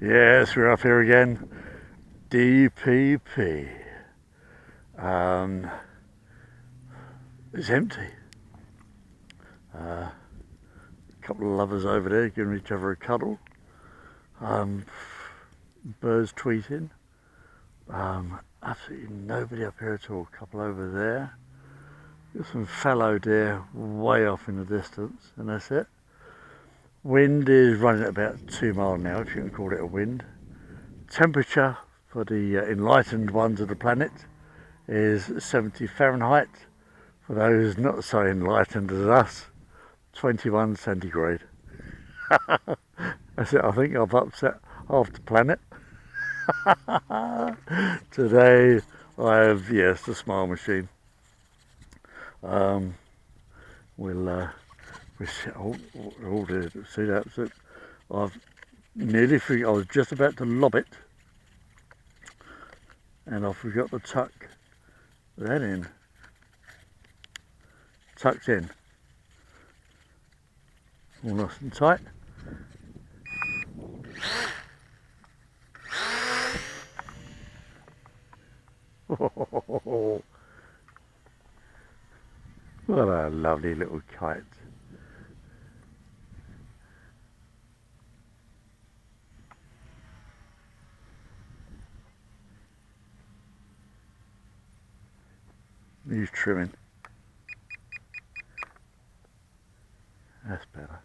Yes, we're up here again. DPP. Um, it's empty. A couple of lovers over there giving each other a cuddle. Birds tweeting. Absolutely nobody up here at all. A couple over there. Got some fallow deer way off in the distance, and that's it. Wind is running at about 2 miles an hour, if you can call it a wind. Temperature for the enlightened ones of the planet is 70 Fahrenheit. For those not so enlightened as us, 21 centigrade. That's it, I think I've upset half the planet. Today I have, yes, the smile machine. We'll see that. So I've nearly forgot, I was just about to lob it and I forgot to tuck that in. Tucked in. All nice and tight. What a lovely little kite. He's trimming. That's better.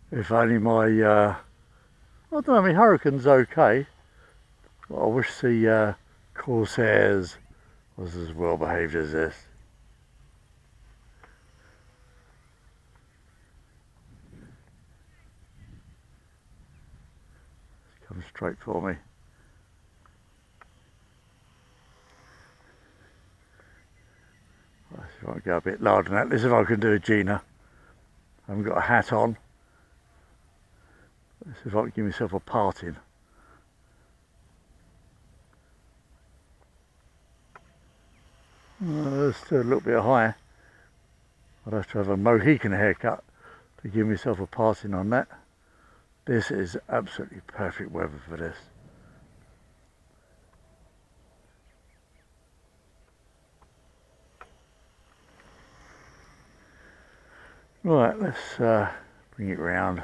If only my, I don't know, my Hurricane's okay. But I wish the Corsairs was as well behaved as this. It's come straight for me. Let's see if I can go a bit larger than that. Let's see if I can do a Gina. I haven't got a hat on. Let's see if I can give myself a parting. Still a little bit high. I'd have to have a Mohican haircut to give myself a parting on that. This is absolutely perfect weather for this. Right, let's bring it round.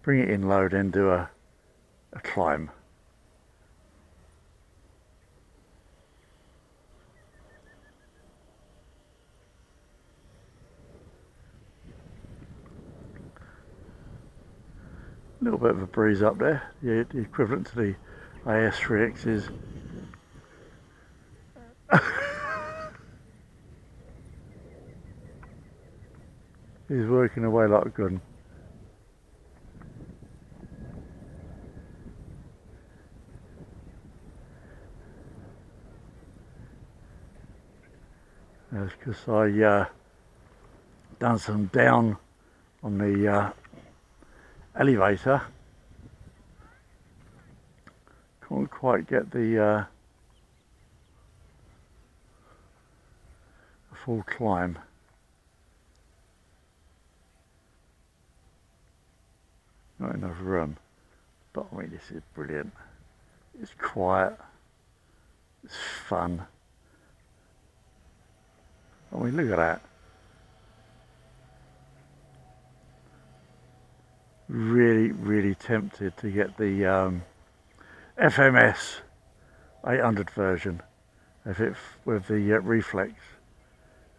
Bring it in low, then do a climb. A little bit of a breeze up there, the equivalent to the AS3X's. He's working away like a good one. That's because I done some down on the elevator. Can't quite get the full climb. Not enough room, but I mean, this is brilliant. It's quiet, it's fun. I mean, look at that. Really tempted to get the FMS 800 version if it with the reflex.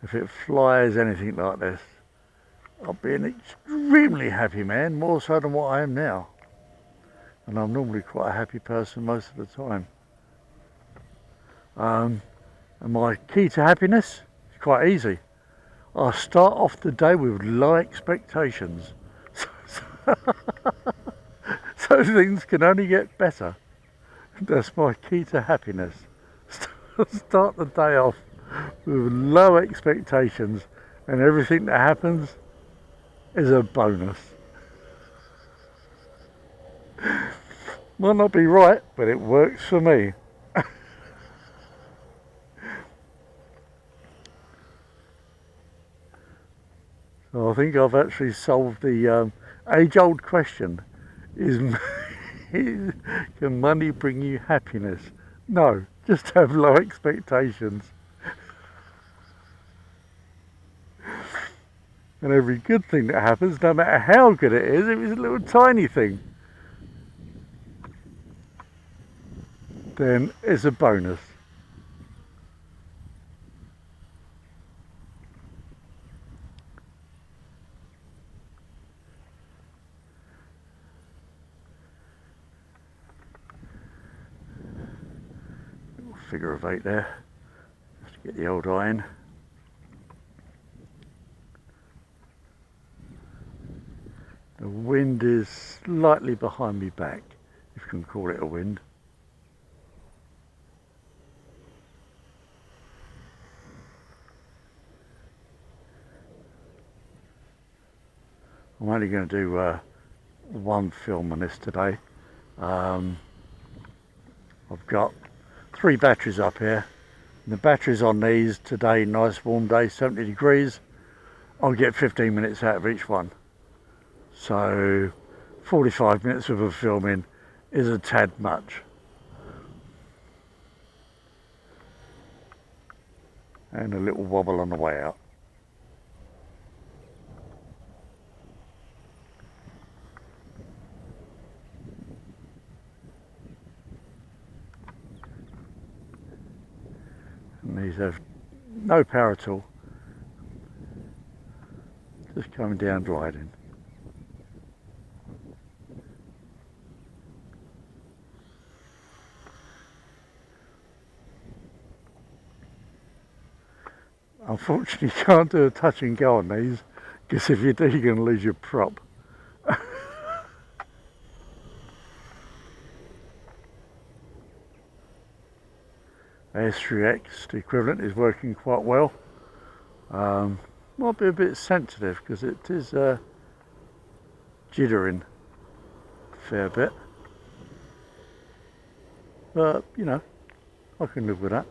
If it flies anything like this, I'll be an extremely happy man, more so than what I am now. And I'm normally quite a happy person most of the time. And my key to happiness is quite easy. I start off the day with low expectations. So things can only get better. That's my key to happiness. Start the day off with low expectations, and everything that happens is a bonus. Might not be right, but it works for me. think I've actually solved the age-old question: is can money bring you happiness? No, just have low expectations. And every good thing that happens, no matter how good it is, if it's a little tiny thing, then it's a bonus. Figure of 8 there, just to get the old eye in. The wind is slightly behind me back, if you can call it a wind. I'm only going to do one film on this today. I've got 3 batteries up here. And the batteries on these today, nice warm day, 70 degrees. I'll get 15 minutes out of each one. So 45 minutes of filming is a tad much. And a little wobble on the way out. And these have no power at all, just coming down gliding. Unfortunately, you can't do a touch and go on these, because if you do, you're going to lose your prop. S3X, the equivalent, is working quite well. Might be a bit sensitive because it is jittering a fair bit, but you know, I can live with that.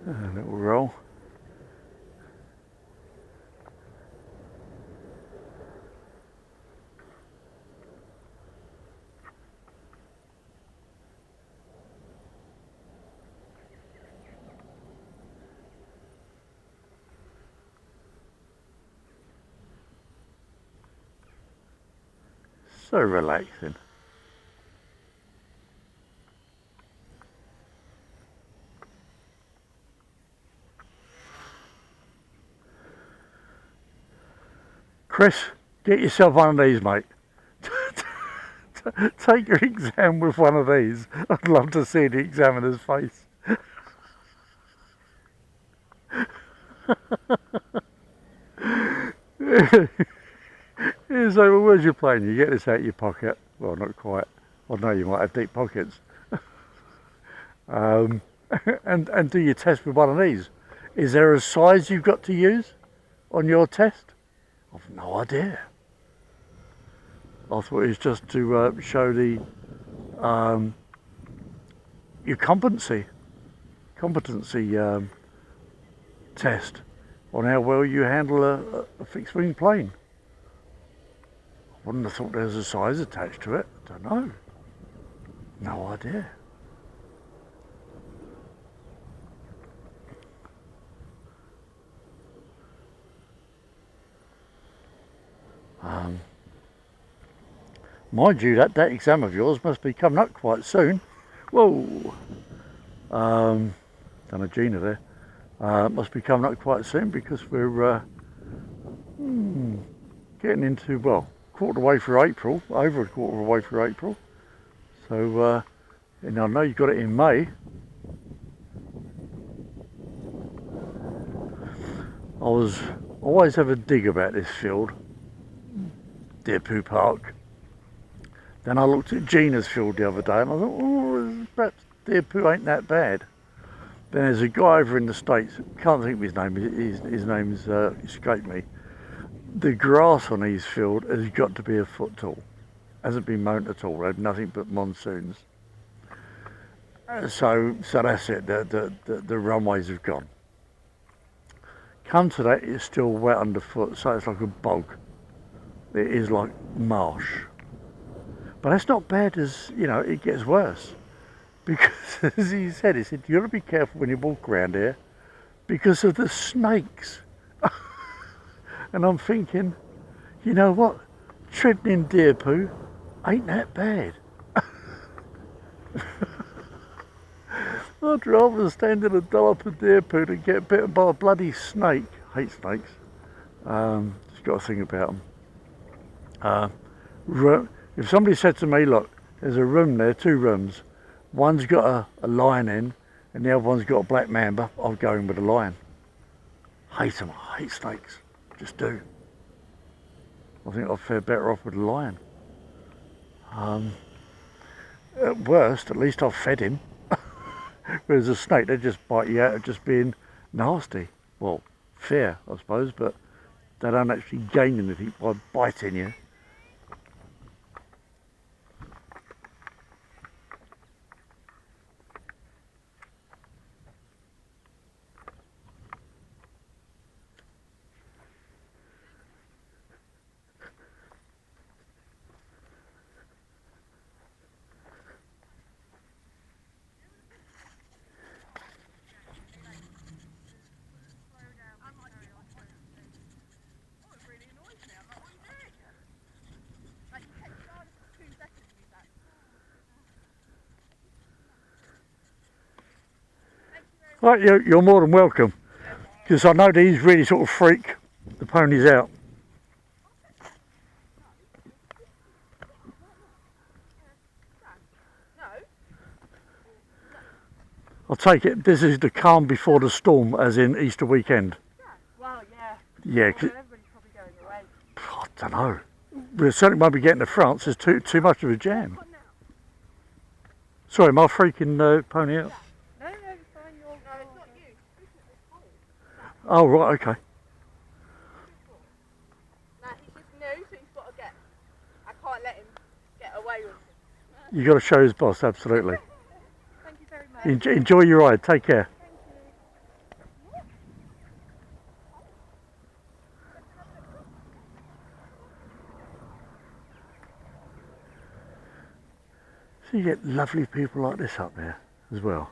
A little roll. So relaxing. Chris, get yourself one of these, mate. Take your exam with one of these. I'd love to see the examiner's face. So, well, where's your plane? You get this out of your pocket. Well, not quite. Well, no, you might have deep pockets. And do your test with one of these. Is there a size you've got to use on your test? I've no idea. I thought it was just to show the your competency test on how well you handle a fixed wing plane. I wouldn't have thought there was a size attached to it. I don't know. No idea. Mind you, that exam of yours must be coming up quite soon. Whoa! Done a Gina there. Must be coming up quite soon because we're getting into, well, quarter way through April, over a quarter way through April. So, and I know you got it in May. I always have a dig about this field, Deer Poo Park. Then I looked at Gina's field the other day and I thought, oh, perhaps Deer Poo ain't that bad. Then there's a guy over in the States, can't think of his name, his name's escaped me. The grass on his field has got to be a foot tall. Hasn't been mown at all, had nothing but monsoons. So that's it. The runways have gone. Come today, it's still wet underfoot, so it's like a bog. It is like marsh. But that's not bad as, you know, it gets worse. Because, as he said, you've got to be careful when you walk around here because of the snakes. And I'm thinking, you know what? Treading in deer poo ain't that bad. I'd rather stand in a dollop of deer poo than get bitten by a bloody snake. Hate snakes. Just got to think about them. If somebody said to me, look, there's a room there, 2 rooms. One's got a lion in and the other one's got a black mamba, I'll go in with the lion. Hate them, I hate snakes. Just do. I think I'd fare better off with the lion. At worst, at least I've fed him. Whereas a snake, they just bite you out of just being nasty. Well, fair, I suppose, but they don't actually gain anything by biting you. Right, you're more than welcome. Because I know these really sort of freak the ponies out. I'll take it, this is the calm before the storm, as in Easter weekend. Well, yeah. Yeah, well, everybody's probably going away. I don't know. We certainly won't be getting to France, there's too much of a jam. Sorry, am I freaking pony out? No, it's fine. No, it's not you. Oh, right, okay. No, he's just new, so he's got to get. I can't let him get away with it. You got to show his boss, absolutely. Thank you very much. Enjoy your ride, take care. So you get lovely people like this up there as well.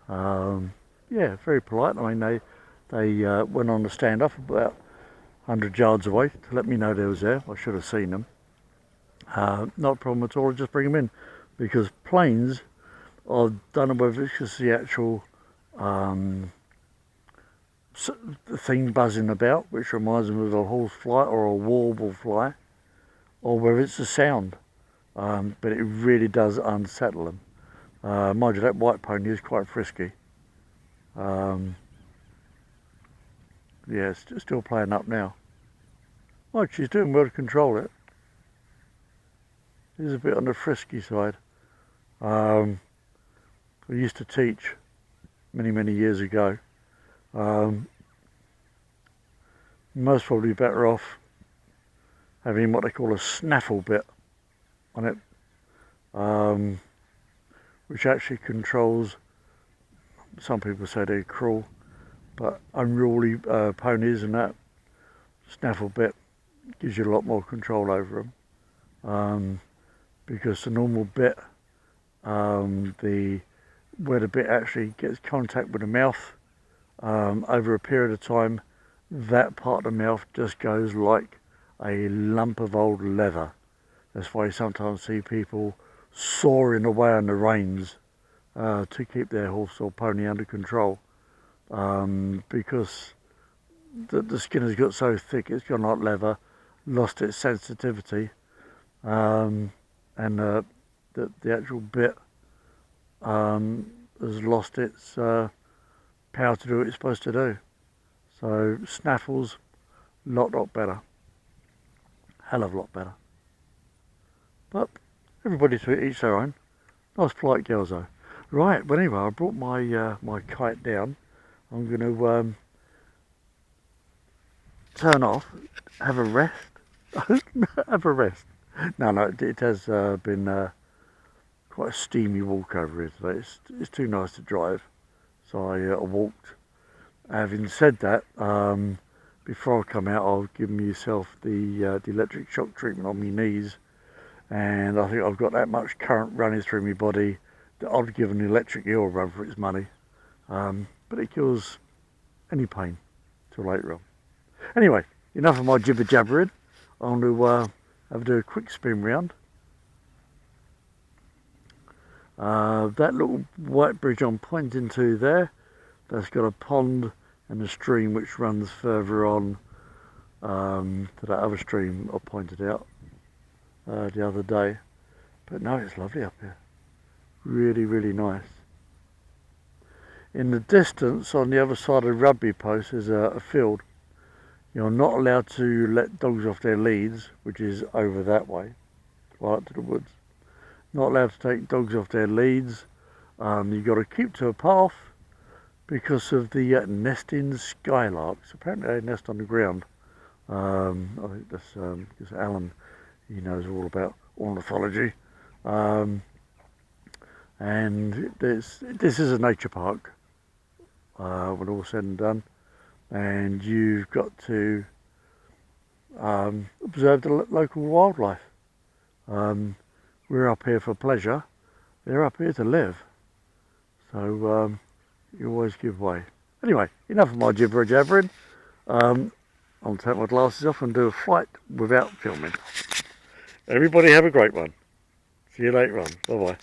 Yeah, very polite. I mean, they went on the stand off about 100 yards away to let me know they was there. I should have seen them. Not a problem at all, just bring them in. Because planes, I don't know whether it's just the actual thing buzzing about, which reminds them of a horse fly or a warble fly, or whether it's the sound. But it really does unsettle them. Mind you, that white pony is quite frisky. Yeah, it's still playing up now. Like, she's doing well to control it. It is a bit on the frisky side. I used to teach many years ago. Most probably better off having what they call a snaffle bit on it, which actually controls, some people say they're cruel, but unruly ponies, and that snaffle bit gives you a lot more control over them, because the normal bit, where the bit actually gets contact with the mouth, over a period of time, that part of the mouth just goes like a lump of old leather. That's why you sometimes see people sawing away on the reins to keep their horse or pony under control, because the skin has got so thick, it's gone like leather, lost its sensitivity, and the actual bit has lost its power to do what it's supposed to do. So snaffles, lot better, hell of a lot better. But everybody to each their own. Nice polite girls though. Right, well anyway, I brought my my kite down. I'm going to turn off, have a rest. Have a rest. No, it has been quite a steamy walk over here today. It's too nice to drive, so I walked. Having said that, before I come out, I'll give myself the electric shock treatment on my knees, and I think I've got that much current running through my body that I'd give an electric eel run for its money. But it cures any pain till later on. Anyway, enough of my jibber jabbering. I'm going to have to do a quick spin round. That little white bridge I'm pointing to there, that's got a pond and a stream which runs further on to that other stream I pointed out the other day. But no, it's lovely up here. Really, really nice. In the distance, on the other side of the rugby post, there's a field. You're not allowed to let dogs off their leads, which is over that way, right up to the woods. Not allowed to take dogs off their leads. You've got to keep to a path because of the nesting skylarks. Apparently they nest on the ground. I think that's because Alan, he knows all about ornithology. And this is a nature park, when all said and done. And you've got to observe the local wildlife. We're up here for pleasure, they're up here to live, so you always give way. Anyway, enough of my gibber jabbering. I'll take my glasses off and do a flight without filming. Everybody have a great one. See you later on. Bye bye.